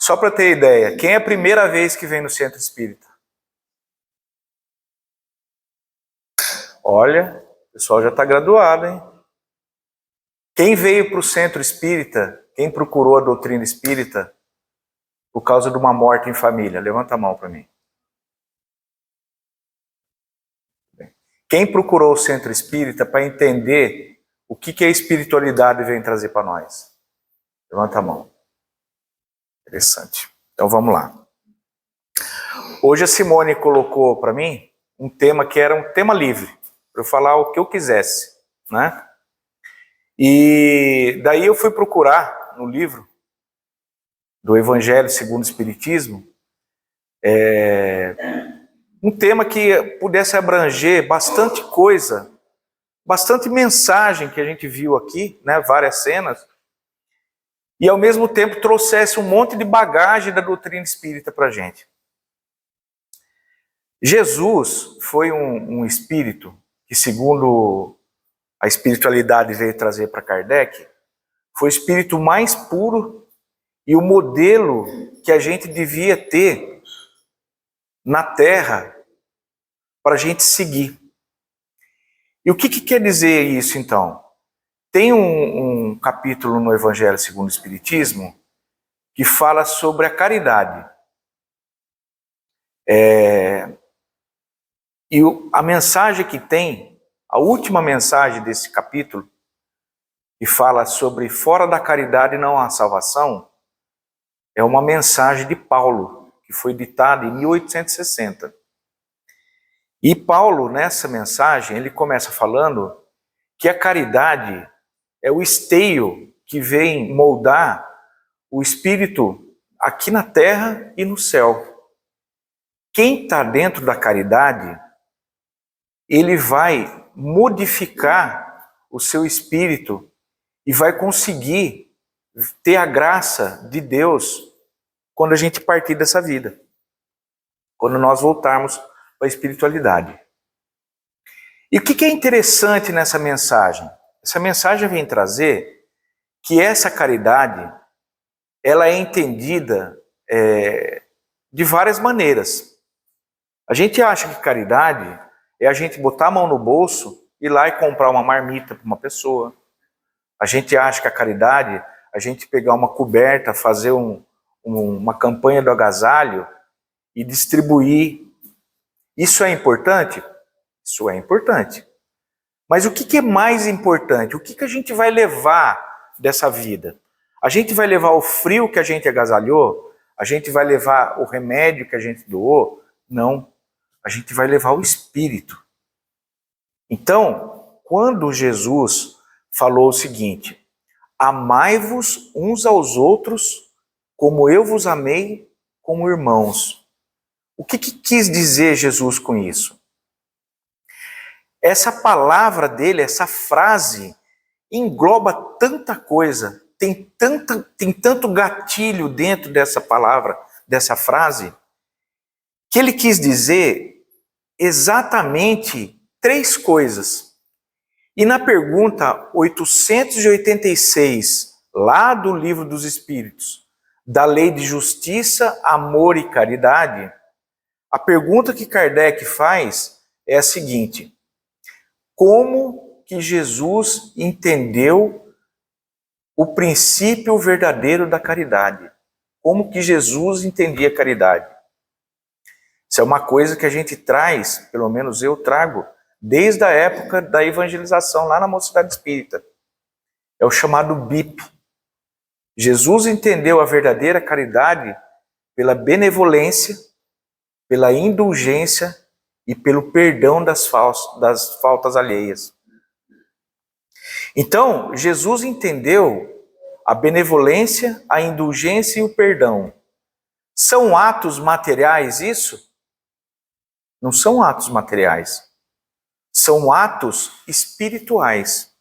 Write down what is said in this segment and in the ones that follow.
Só para ter ideia, quem é a primeira vez que vem no centro espírita? Olha, o pessoal já está graduado, hein? Quem veio para o centro espírita, quem procurou a doutrina espírita por causa de uma morte em família? Levanta a mão para mim. Quem procurou o centro espírita para entender o que a espiritualidade vem trazer para nós? Levanta a mão. Interessante. Então vamos lá. Hoje a Simone colocou para mim um tema que era um tema livre, para eu falar o que eu quisesse, né? E daí eu fui procurar no livro do Evangelho segundo o Espiritismo um tema que pudesse abranger bastante coisa, bastante mensagem que a gente viu aqui, né? Várias cenas, e ao mesmo tempo trouxesse um monte de bagagem da doutrina espírita para a gente. Jesus foi um espírito que, segundo a espiritualidade veio trazer para Kardec, foi o espírito mais puro e o modelo que a gente devia ter na Terra para a gente seguir. E o que quer dizer isso, então? Tem um capítulo no Evangelho segundo o Espiritismo que fala sobre a caridade. E a mensagem que tem, a última mensagem desse capítulo, que fala sobre fora da caridade não há salvação, é uma mensagem de Paulo, que foi ditada em 1860. E Paulo, nessa mensagem, ele começa falando que a caridade é o esteio que vem moldar o espírito aqui na terra e no céu. Quem está dentro da caridade, ele vai modificar o seu espírito e vai conseguir ter a graça de Deus quando a gente partir dessa vida, quando nós voltarmos para a espiritualidade. E o que é interessante nessa mensagem? Essa mensagem vem trazer que essa caridade, ela é entendida de várias maneiras. A gente acha que caridade é a gente botar a mão no bolso, ir lá e comprar uma marmita para uma pessoa. A gente acha que a caridade é a gente pegar uma coberta, fazer uma campanha do agasalho e distribuir. Isso é importante? Isso é importante. Mas o que é mais importante? O que a gente vai levar dessa vida? A gente vai levar o frio que a gente agasalhou? A gente vai levar o remédio que a gente doou? Não. A gente vai levar o espírito. Então, quando Jesus falou o seguinte: amai-vos uns aos outros como eu vos amei como irmãos. O que quis dizer Jesus com isso? Essa palavra dele, essa frase, engloba tanta coisa, tem tanto gatilho dentro dessa palavra, dessa frase, que ele quis dizer exatamente 3 coisas. E na pergunta 886, lá do Livro dos Espíritos, da lei de justiça, amor e caridade, a pergunta que Kardec faz é a seguinte: como que Jesus entendeu o princípio verdadeiro da caridade? Como que Jesus entendia a caridade? Isso é uma coisa que a gente traz, pelo menos eu trago, desde a época da evangelização lá na Mocidade Espírita. É o chamado BIP. Jesus entendeu a verdadeira caridade pela benevolência, pela indulgência e pelo perdão das faltas alheias. Então, Jesus entendeu a benevolência, a indulgência e o perdão. São atos materiais isso? Não são atos materiais. São atos espirituais.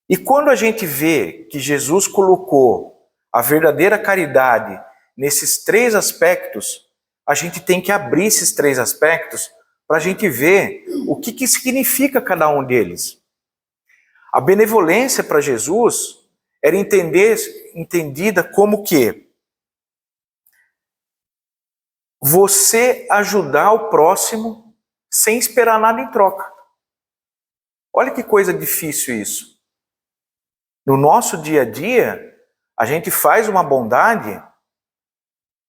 E quando a gente vê que Jesus colocou a verdadeira caridade nesses 3 aspectos, a gente tem que abrir esses 3 aspectos para a gente ver o que significa cada um deles. A benevolência para Jesus era entendida como que você ajudar o próximo sem esperar nada em troca. Olha que coisa difícil isso. No nosso dia a dia, a gente faz uma bondade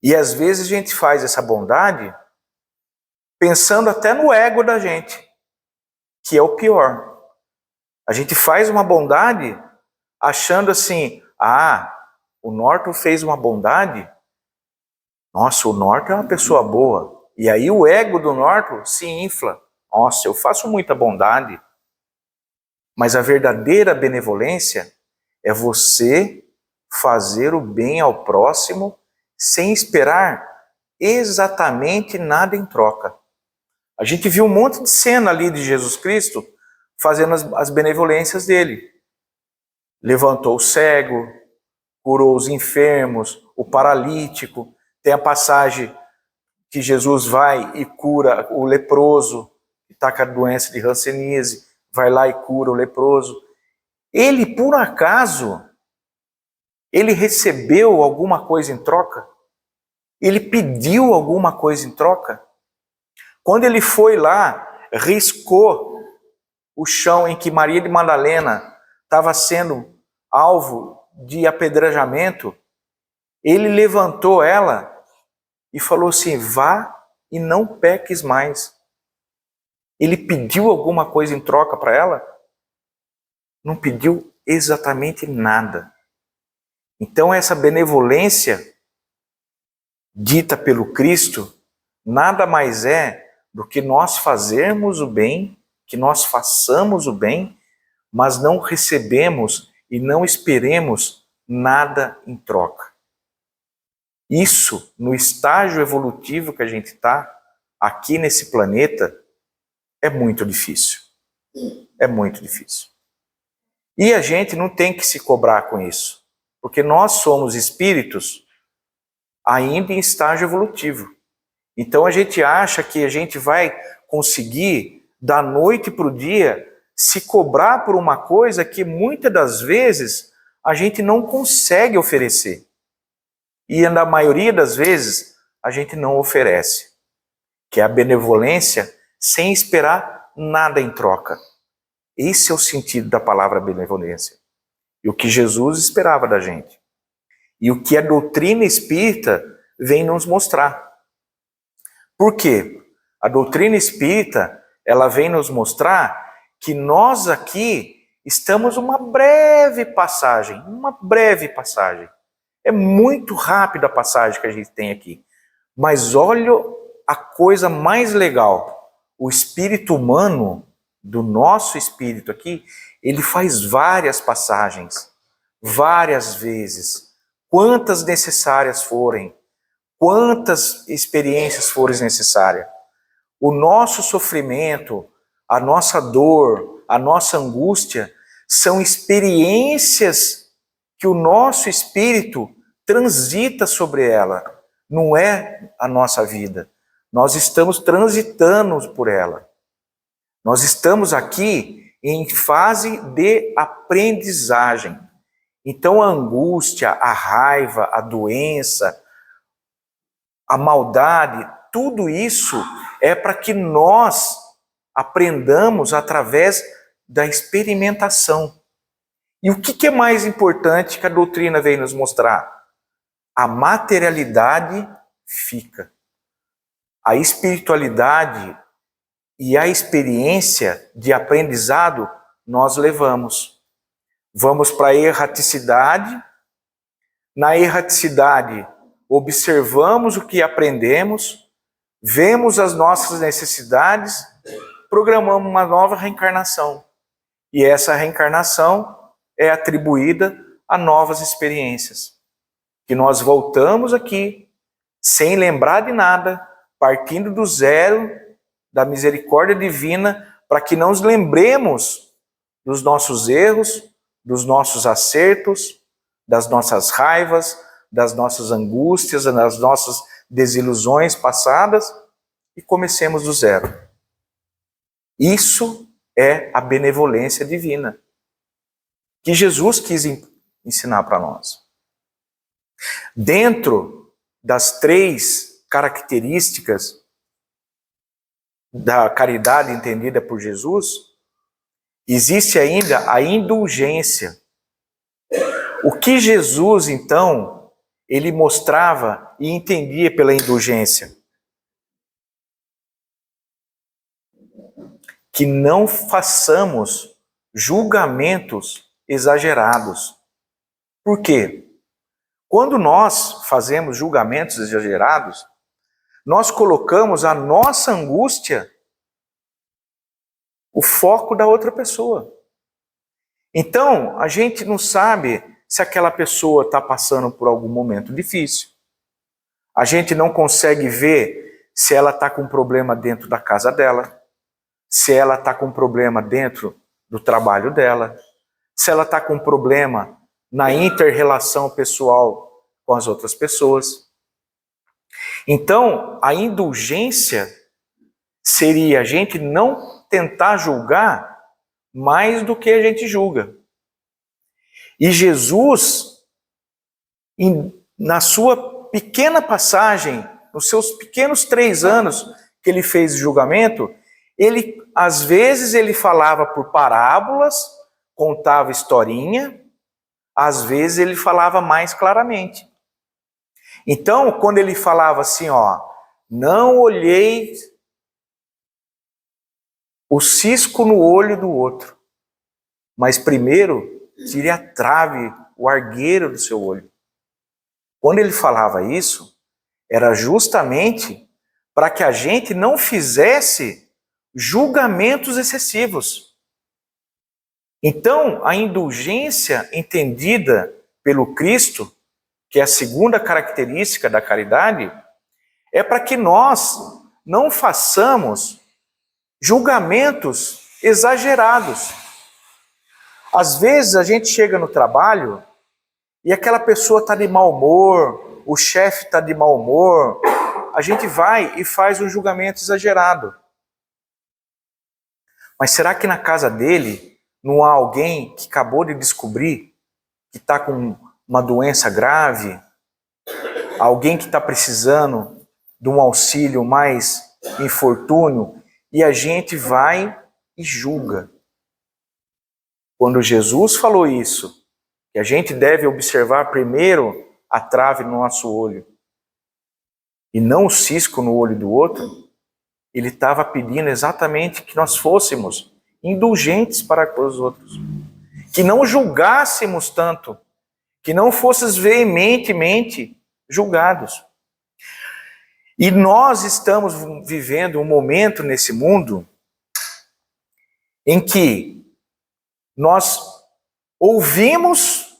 e às vezes a gente faz essa bondade pensando até no ego da gente, que é o pior. A gente faz uma bondade achando assim, o Norton fez uma bondade, nossa, o Norton é uma pessoa boa. E aí o ego do Norton se infla. Nossa, eu faço muita bondade. Mas a verdadeira benevolência é você fazer o bem ao próximo sem esperar exatamente nada em troca. A gente viu um monte de cena ali de Jesus Cristo fazendo as benevolências dele. Levantou o cego, curou os enfermos, o paralítico. Tem a passagem que Jesus vai e cura o leproso, que está com a doença de hanseníase, vai lá e cura o leproso. Ele, por acaso, ele recebeu alguma coisa em troca? Ele pediu alguma coisa em troca? Quando ele foi lá, riscou o chão em que Maria de Madalena estava sendo alvo de apedrejamento, ele levantou ela e falou assim, vá e não peques mais. Ele pediu alguma coisa em troca para ela? Não pediu exatamente nada. Então essa benevolência dita pelo Cristo nada mais é do que nós fazermos o bem, que nós façamos o bem, mas não recebemos e não esperemos nada em troca. Isso, no estágio evolutivo que a gente está, aqui nesse planeta, é muito difícil. É muito difícil. E a gente não tem que se cobrar com isso, porque nós somos espíritos ainda em estágio evolutivo. Então a gente acha que a gente vai conseguir, da noite para o dia, se cobrar por uma coisa que muitas das vezes a gente não consegue oferecer. E na maioria das vezes a gente não oferece, que é a benevolência sem esperar nada em troca. Esse é o sentido da palavra benevolência. E o que Jesus esperava da gente. E o que a doutrina espírita vem nos mostrar. Por quê? A doutrina espírita, ela vem nos mostrar que nós aqui estamos uma breve passagem. É muito rápida a passagem que a gente tem aqui. Mas olha a coisa mais legal. O espírito humano, do nosso espírito aqui, ele faz várias passagens, várias vezes. Quantas necessárias forem, quantas experiências forem necessárias. O nosso sofrimento, a nossa dor, a nossa angústia, são experiências que o nosso espírito transita sobre ela. Não é a nossa vida. Nós estamos transitando por ela. Nós estamos aqui em fase de aprendizagem. Então a angústia, a raiva, a doença, a maldade, tudo isso é para que nós aprendamos através da experimentação. E o que é mais importante que a doutrina vem nos mostrar? A materialidade fica. A espiritualidade e a experiência de aprendizado nós levamos. Vamos para a erraticidade. Na erraticidade, observamos o que aprendemos, vemos as nossas necessidades, programamos uma nova reencarnação. E essa reencarnação é atribuída a novas experiências. Que nós voltamos aqui, sem lembrar de nada, partindo do zero, da misericórdia divina, para que não nos lembremos dos nossos erros, dos nossos acertos, das nossas raivas, das nossas angústias, das nossas desilusões passadas, e comecemos do zero. Isso é a benevolência divina, que Jesus quis ensinar para nós. Dentro das 3 características da caridade entendida por Jesus, existe ainda a indulgência. O que Jesus, então, ele mostrava e entendia pela indulgência? Que não façamos julgamentos exagerados. Por quê? Quando nós fazemos julgamentos exagerados, nós colocamos a nossa angústia o foco da outra pessoa. Então, a gente não sabe se aquela pessoa está passando por algum momento difícil. A gente não consegue ver se ela está com problema dentro da casa dela, se ela está com problema dentro do trabalho dela, se ela está com problema na inter-relação pessoal com as outras pessoas. Então, a indulgência seria a gente não tentar julgar mais do que a gente julga. E Jesus, na sua pequena passagem, nos seus pequenos 3 anos que ele fez de julgamento, às vezes ele falava por parábolas, contava historinha, às vezes ele falava mais claramente. Então, quando ele falava assim, não olhei o cisco no olho do outro, mas primeiro tire a trave, o argueiro do seu olho. Quando ele falava isso, era justamente para que a gente não fizesse julgamentos excessivos. Então, a indulgência entendida pelo Cristo, que é a segunda característica da caridade, é para que nós não façamos julgamentos exagerados. Às vezes a gente chega no trabalho e aquela pessoa está de mau humor, o chefe está de mau humor, a gente vai e faz um julgamento exagerado. Mas será que na casa dele não há alguém que acabou de descobrir que está com uma doença grave? Alguém que está precisando de um auxílio mais infortúnio? E a gente vai e julga. Quando Jesus falou isso, que a gente deve observar primeiro a trave no nosso olho e não o cisco no olho do outro, ele estava pedindo exatamente que nós fôssemos indulgentes para com os outros, que não julgássemos tanto, que não fôssemos veementemente julgados. E nós estamos vivendo um momento nesse mundo em que nós ouvimos,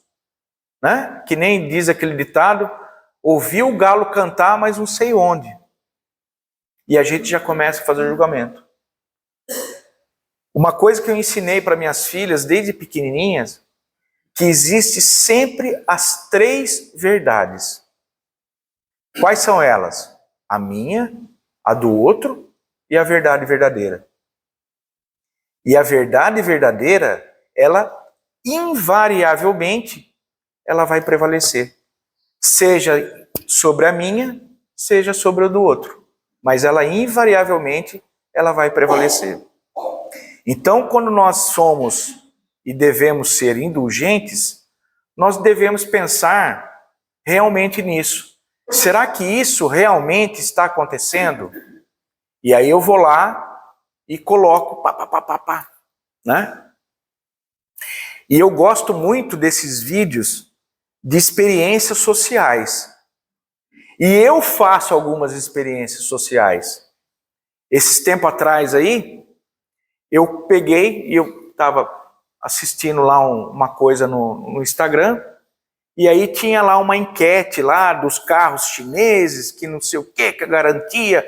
né? Que nem diz aquele ditado, ouvi o galo cantar, mas não sei onde. E a gente já começa a fazer julgamento. Uma coisa que eu ensinei para minhas filhas desde pequenininhas, que existe sempre as 3 verdades. Quais são elas? A minha, a do outro e a verdade verdadeira. E a verdade verdadeira, ela invariavelmente, ela vai prevalecer. Seja sobre a minha, seja sobre a do outro. Mas ela invariavelmente, ela vai prevalecer. Então, quando nós somos e devemos ser indulgentes, nós devemos pensar realmente nisso. Será que isso realmente está acontecendo? E aí eu vou lá e coloco né? E eu gosto muito desses vídeos de experiências sociais. E eu faço algumas experiências sociais. Esses tempos atrás aí, eu peguei e eu estava assistindo lá uma coisa no Instagram, e aí tinha lá uma enquete lá dos carros chineses, que não sei o que a garantia,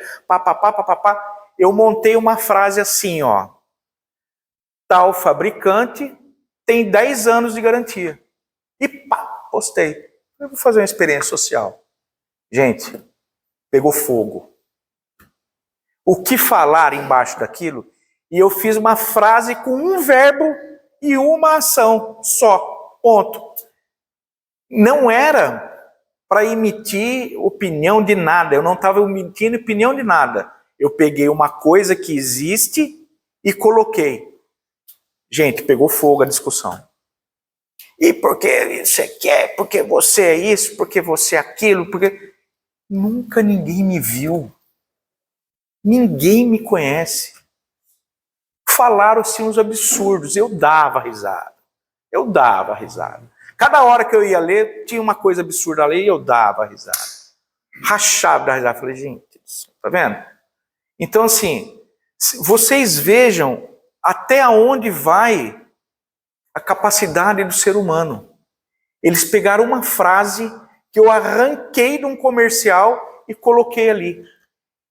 Eu montei uma frase assim, tal fabricante tem 10 anos de garantia. E postei. Eu vou fazer uma experiência social. Gente, pegou fogo. O que falar embaixo daquilo? E eu fiz uma frase com um verbo e uma ação só. Ponto. Não era para emitir opinião de nada. Eu não estava emitindo opinião de nada. Eu peguei uma coisa que existe e coloquei. Gente, pegou fogo a discussão. E porque você quer, porque você é isso, porque você é aquilo, porque... Nunca ninguém me viu. Ninguém me conhece. Falaram assim uns absurdos. Eu dava risada. Eu dava risada. Cada hora que eu ia ler, tinha uma coisa absurda ali e eu dava risada. Rachava da risada. Falei, gente, tá vendo? Então, assim, vocês vejam até onde vai a capacidade do ser humano. Eles pegaram uma frase que eu arranquei de um comercial e coloquei ali.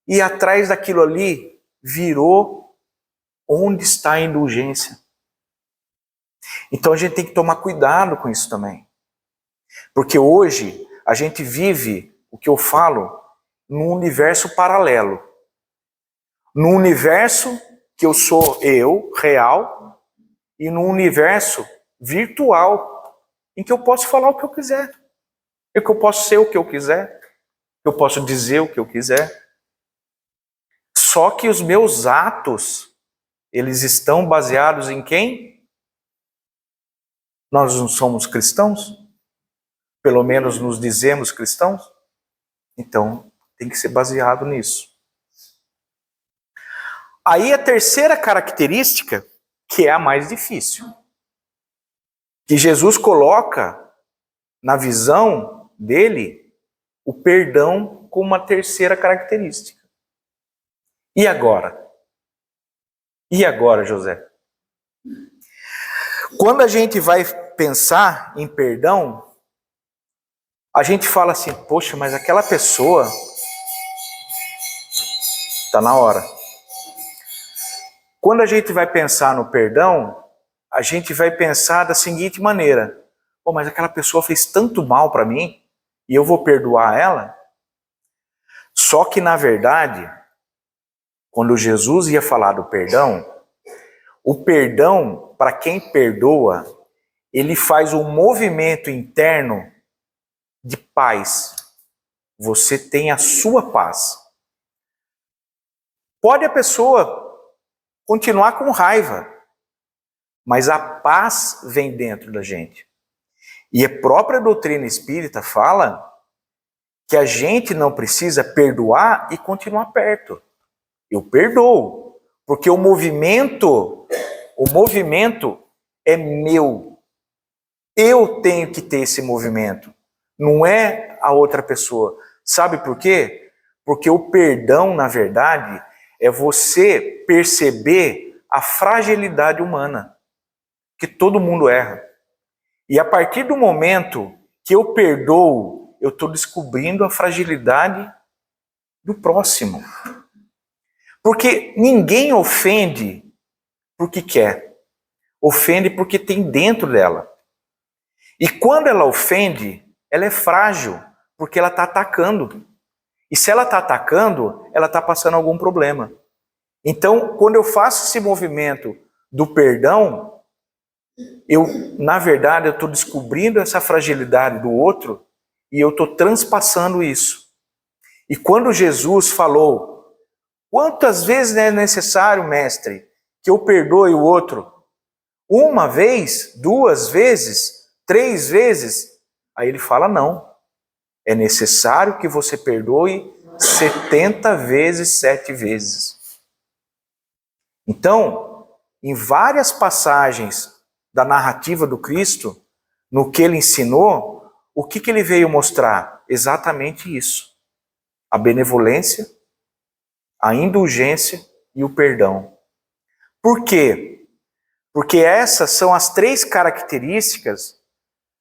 E atrás daquilo ali virou onde está a indulgência. Então a gente tem que tomar cuidado com isso também. Porque hoje a gente vive, o que eu falo, num universo paralelo. Num universo que eu sou eu, real, e num universo virtual, em que eu posso falar o que eu quiser. Em que eu posso ser o que eu quiser. Eu posso dizer o que eu quiser. Só que os meus atos, eles estão baseados em quem? Nós não somos cristãos? Pelo menos nos dizemos cristãos? Então, tem que ser baseado nisso. Aí a terceira característica, que é a mais difícil, que Jesus coloca na visão dele o perdão como uma terceira característica. E agora? E agora, José? Quando a gente vai pensar em perdão, a gente fala assim, poxa, mas aquela pessoa está na hora. Quando a gente vai pensar no perdão, a gente vai pensar da seguinte maneira, pô, mas aquela pessoa fez tanto mal para mim e eu vou perdoar ela? Só que, na verdade, quando Jesus ia falar do perdão, o perdão, para quem perdoa, ele faz um movimento interno de paz. Você tem a sua paz. Pode a pessoa continuar com raiva, mas a paz vem dentro da gente. E a própria doutrina espírita fala que a gente não precisa perdoar e continuar perto. Eu perdoo, porque o movimento é meu. Eu tenho que ter esse movimento, não é a outra pessoa. Sabe por quê? Porque o perdão, na verdade, é você perceber a fragilidade humana, que todo mundo erra. E a partir do momento que eu perdoo, eu estou descobrindo a fragilidade do próximo. Porque ninguém ofende porque quer. Ofende porque tem dentro dela. E quando ela ofende, ela é frágil, porque ela está atacando. E se ela está atacando, ela está passando algum problema. Então, quando eu faço esse movimento do perdão, na verdade, eu estou descobrindo essa fragilidade do outro e eu estou transpassando isso. E quando Jesus falou, quantas vezes é necessário, mestre, que eu perdoe o outro? Uma vez, 2 vezes, 3 vezes? Aí ele fala, não. É necessário que você perdoe 70 vezes, 7 vezes. Então, em várias passagens da narrativa do Cristo, no que ele ensinou, o que ele veio mostrar? Exatamente isso. A benevolência, a indulgência e o perdão. Por quê? Porque essas são as 3 características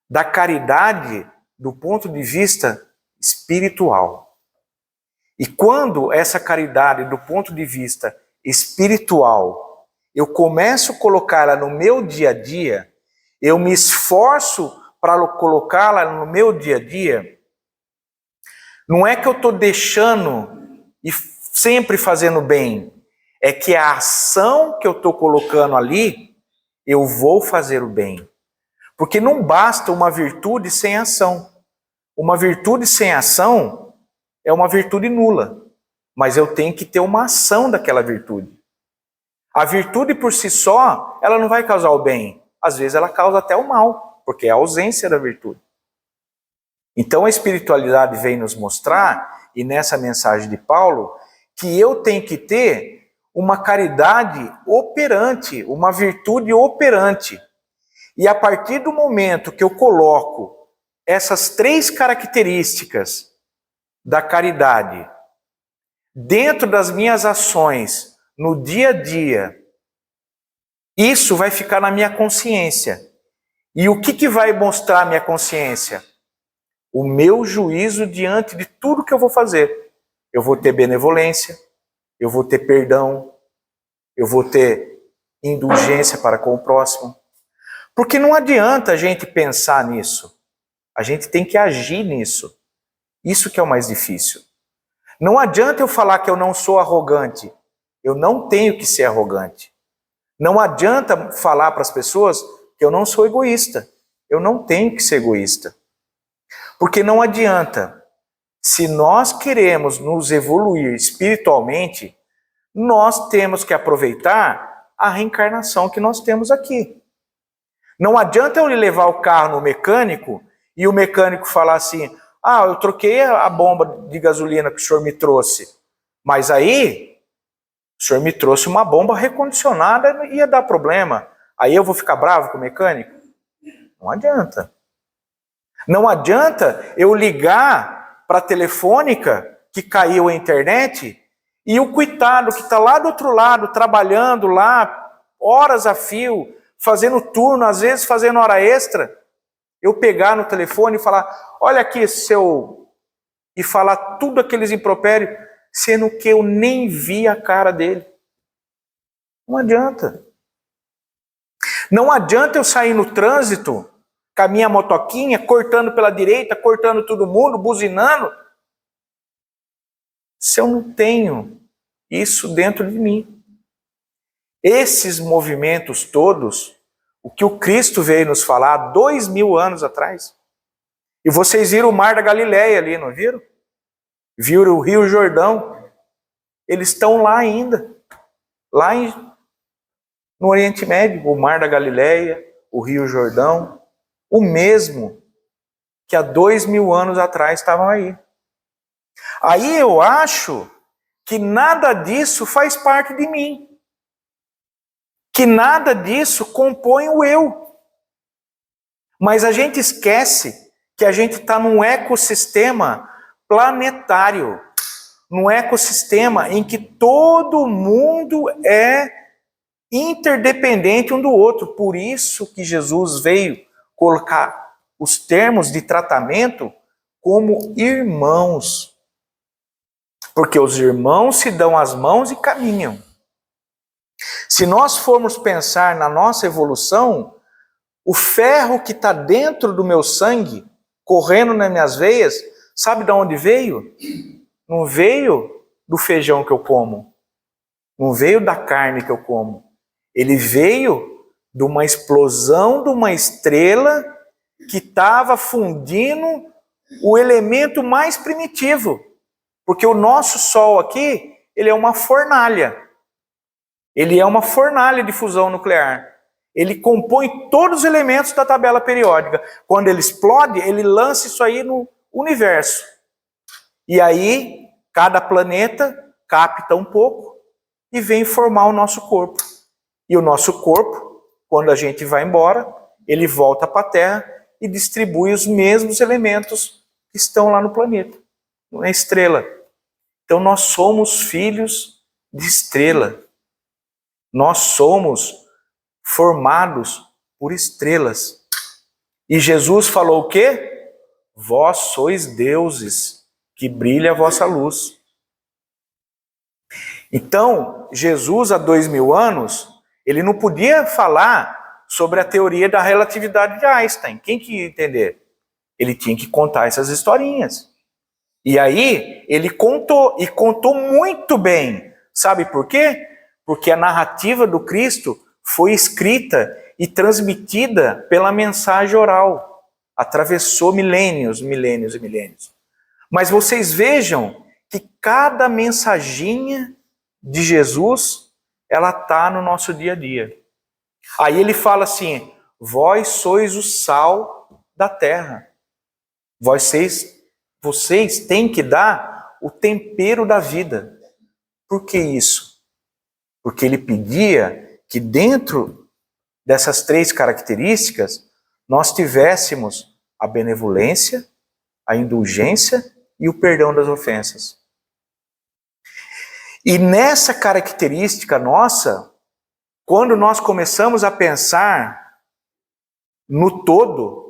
da caridade do ponto de vista espiritual. E quando essa caridade do ponto de vista espiritual, eu começo a colocá-la no meu dia a dia, eu me esforço para colocá-la no meu dia a dia, não é que eu estou deixando e sempre fazendo bem, é que a ação que eu estou colocando ali, eu vou fazer o bem. Porque não basta uma virtude sem ação. Uma virtude sem ação é uma virtude nula, mas eu tenho que ter uma ação daquela virtude. A virtude por si só, ela não vai causar o bem. Às vezes ela causa até o mal, porque é a ausência da virtude. Então a espiritualidade vem nos mostrar, e nessa mensagem de Paulo, que eu tenho que ter uma caridade operante, uma virtude operante. E a partir do momento que eu coloco essas 3 características da caridade dentro das minhas ações, no dia a dia, isso vai ficar na minha consciência. E o que vai mostrar a minha consciência? O meu juízo diante de tudo que eu vou fazer. Eu vou ter benevolência, eu vou ter perdão, eu vou ter indulgência para com o próximo. Porque não adianta a gente pensar nisso. A gente tem que agir nisso. Isso que é o mais difícil. Não adianta eu falar que eu não sou arrogante. Eu não tenho que ser arrogante. Não adianta falar para as pessoas que eu não sou egoísta. Eu não tenho que ser egoísta. Porque não adianta. Se nós queremos nos evoluir espiritualmente, nós temos que aproveitar a reencarnação que nós temos aqui. Não adianta eu levar o carro no mecânico e o mecânico falar assim: ah, eu troquei a bomba de gasolina que o senhor me trouxe, mas aí o senhor me trouxe uma bomba recondicionada e ia dar problema. Aí eu vou ficar bravo com o mecânico? Não adianta. Não adianta eu ligar para a telefônica que caiu a internet e o coitado que está lá do outro lado, trabalhando lá, horas a fio, fazendo turno, às vezes fazendo hora extra, eu pegar no telefone e falar: olha aqui, seu... e falar tudo aqueles impropérios, sendo que eu nem vi a cara dele. Não adianta. Não adianta eu sair no trânsito com a minha motoquinha, cortando pela direita, cortando todo mundo, buzinando, se eu não tenho isso dentro de mim. Esses movimentos todos, o que o Cristo veio nos falar há 2000 anos atrás. E vocês viram o Mar da Galileia ali, não viram? Viram o Rio Jordão? Eles estão lá ainda. Lá no Oriente Médio, o Mar da Galileia, o Rio Jordão, o mesmo que há 2000 anos atrás estavam aí. Aí eu acho que nada disso faz parte de mim. Que nada disso compõe o eu. Mas a gente esquece que a gente está num ecossistema planetário, num ecossistema em que todo mundo é interdependente um do outro. Por isso que Jesus veio colocar os termos de tratamento como irmãos. Porque os irmãos se dão as mãos e caminham. Se nós formos pensar na nossa evolução, o ferro que está dentro do meu sangue, correndo nas minhas veias, sabe de onde veio? Não veio do feijão que eu como. Não veio da carne que eu como. Ele veio de uma explosão de uma estrela que estava fundindo o elemento mais primitivo. Porque o nosso Sol aqui, ele é uma fornalha. Ele é uma fornalha de fusão nuclear. Ele compõe todos os elementos da tabela periódica. Quando ele explode, ele lança isso aí no universo. E aí, cada planeta capta um pouco e vem formar o nosso corpo. E o nosso corpo, quando a gente vai embora, ele volta para a Terra e distribui os mesmos elementos que estão lá no planeta, na estrela. Então nós somos filhos de estrela. Nós somos formados por estrelas. E Jesus falou o quê? Vós sois deuses, que brilha a vossa luz. Então, Jesus, há 2000 anos, ele não podia falar sobre a teoria da relatividade de Einstein. Quem que ia entender? Ele tinha que contar essas historinhas. E aí, ele contou, e contou muito bem. Sabe por quê? Porque a narrativa do Cristo foi escrita e transmitida pela mensagem oral. atravessou milênios, milênios e milênios. Mas vocês vejam que cada mensaginha de Jesus, ela está no nosso dia a dia. Aí ele fala assim, vós sois o sal da terra. Vocês têm que dar o tempero da vida. Por que isso? Porque ele pedia que dentro dessas 3 características, nós tivéssemos a benevolência, a indulgência e o perdão das ofensas. E nessa característica nossa, quando nós começamos a pensar no todo,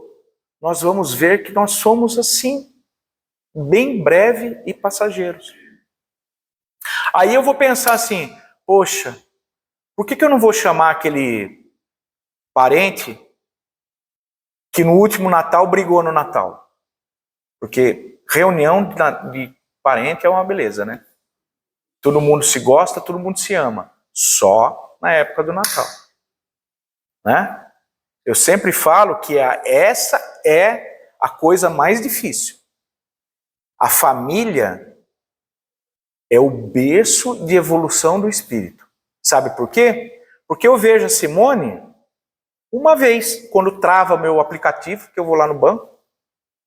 nós vamos ver que nós somos assim, bem breve e passageiros. Aí eu vou pensar assim, poxa, por que eu não vou chamar aquele parente que no último Natal brigou no Natal? Porque reunião de parente é uma beleza, né? Todo mundo se gosta, todo mundo se ama. Só na época do Natal. Né? Eu sempre falo que essa é a coisa mais difícil. A família é o berço de evolução do espírito. Sabe por quê? Porque eu vejo a Simone uma vez, quando trava meu aplicativo, que eu vou lá no banco.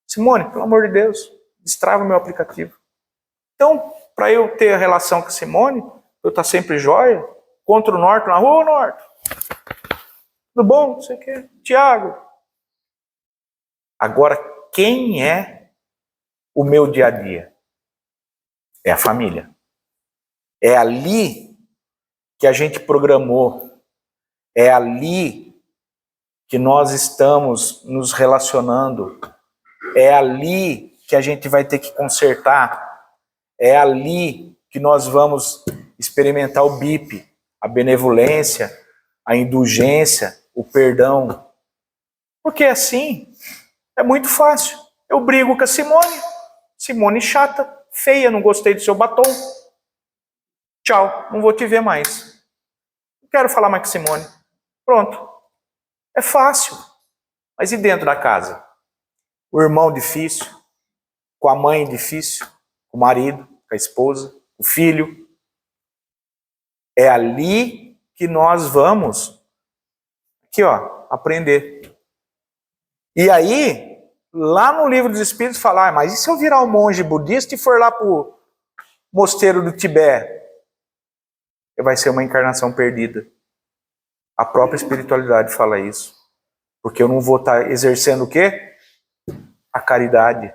Simone, pelo amor de Deus, destrava meu aplicativo. Então, para eu ter a relação com a Simone, eu estar sempre jóia, contra o Norte, na rua, Norte. Tudo bom? Não sei o quê. Tiago. Agora, quem é o meu dia a dia? É a família. É ali que a gente programou. É ali que nós estamos nos relacionando. É ali que a gente vai ter que consertar. É ali que nós vamos experimentar o BIP, a benevolência, a indulgência, o perdão. Porque assim, é muito fácil. Eu brigo com a Simone. Simone chata, feia, não gostei do seu batom. Tchau, não vou te ver mais. Não quero falar mais com a Simone. Pronto. É fácil. Mas e dentro da casa? O irmão difícil, com a mãe difícil, com o marido, com a esposa, o filho. É ali que nós vamos, aqui ó, aprender. E aí, lá no livro dos Espíritos falar, mas e se eu virar um monge budista e for lá para o mosteiro do Tibete? Vai ser uma encarnação perdida. A própria espiritualidade fala isso. Porque eu não vou estar exercendo o quê? A caridade,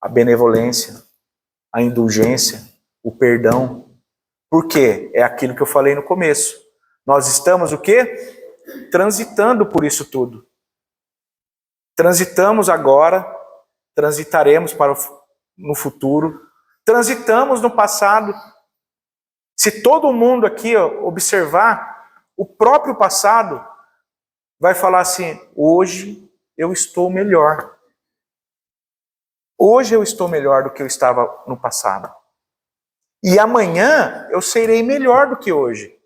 a benevolência, a indulgência, o perdão. Por quê? É aquilo que eu falei no começo. Nós estamos o quê? Transitando por isso tudo. Transitamos agora, transitaremos no futuro, transitamos no passado. Se todo mundo aqui observar o próprio passado, vai falar assim, hoje eu estou melhor. Hoje eu estou melhor do que eu estava no passado. E amanhã eu serei melhor do que hoje.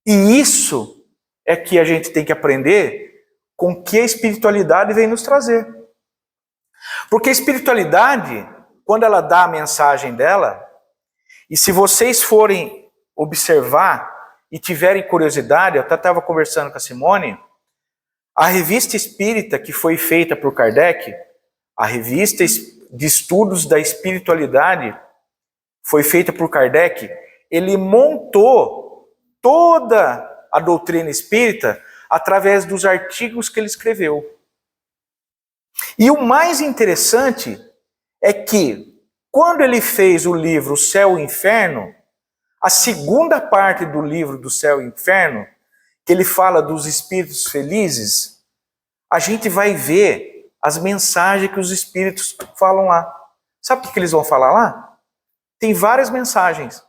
E isso é que a gente tem que aprender com o que a espiritualidade vem nos trazer. Porque a espiritualidade, quando ela dá a mensagem dela, e se vocês forem observar e tiverem curiosidade, eu até estava conversando com a Simone, a revista espírita que foi feita por Kardec, a revista de estudos da espiritualidade, foi feita por Kardec, ele montou toda a doutrina espírita através dos artigos que ele escreveu. E o mais interessante é que, quando ele fez o livro O Céu e o Inferno, a segunda parte do livro do Céu e Inferno, que ele fala dos espíritos felizes, a gente vai ver as mensagens que os espíritos falam lá. Sabe o que eles vão falar lá? Tem várias mensagens.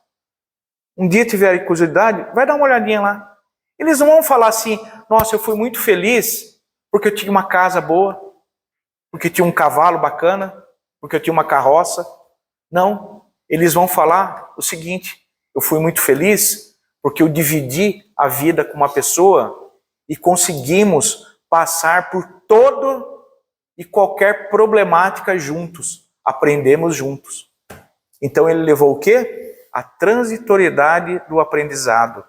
Um dia tiver curiosidade, vai dar uma olhadinha lá. Eles não vão falar assim, nossa, eu fui muito feliz porque eu tinha uma casa boa, porque tinha um cavalo bacana, porque eu tinha uma carroça. Não, eles vão falar o seguinte, eu fui muito feliz porque eu dividi a vida com uma pessoa e conseguimos passar por todo e qualquer problemática juntos. Aprendemos juntos. Então ele levou o quê? A transitoriedade do aprendizado.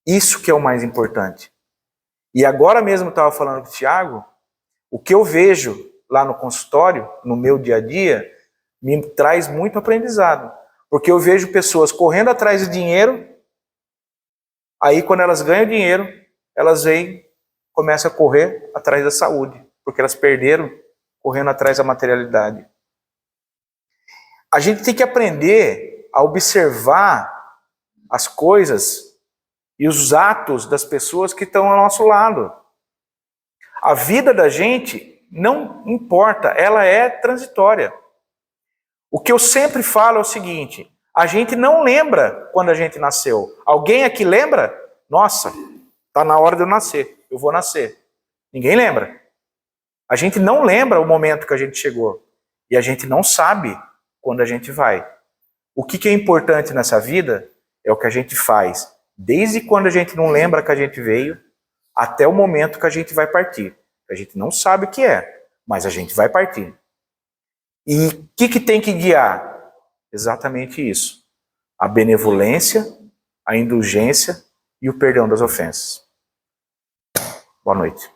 Isso que é o mais importante. E agora mesmo eu estava falando com o Tiago, o que eu vejo lá no consultório, no meu dia a dia, me traz muito aprendizado. Porque eu vejo pessoas correndo atrás de dinheiro, aí quando elas ganham dinheiro, elas vêm, começam a correr atrás da saúde, porque elas perderam correndo atrás da materialidade. A gente tem que aprender a observar as coisas e os atos das pessoas que estão ao nosso lado. A vida da gente não importa, ela é transitória. O que eu sempre falo é o seguinte, a gente não lembra quando a gente nasceu. Alguém aqui lembra? Nossa, está na hora de eu nascer, eu vou nascer. Ninguém lembra. A gente não lembra o momento que a gente chegou. E a gente não sabe quando a gente vai. O que é importante nessa vida é o que a gente faz, desde quando a gente não lembra que a gente veio, até o momento que a gente vai partir. A gente não sabe o que é, mas a gente vai partir. E o que tem que guiar? Exatamente isso. A benevolência, a indulgência e o perdão das ofensas. Boa noite.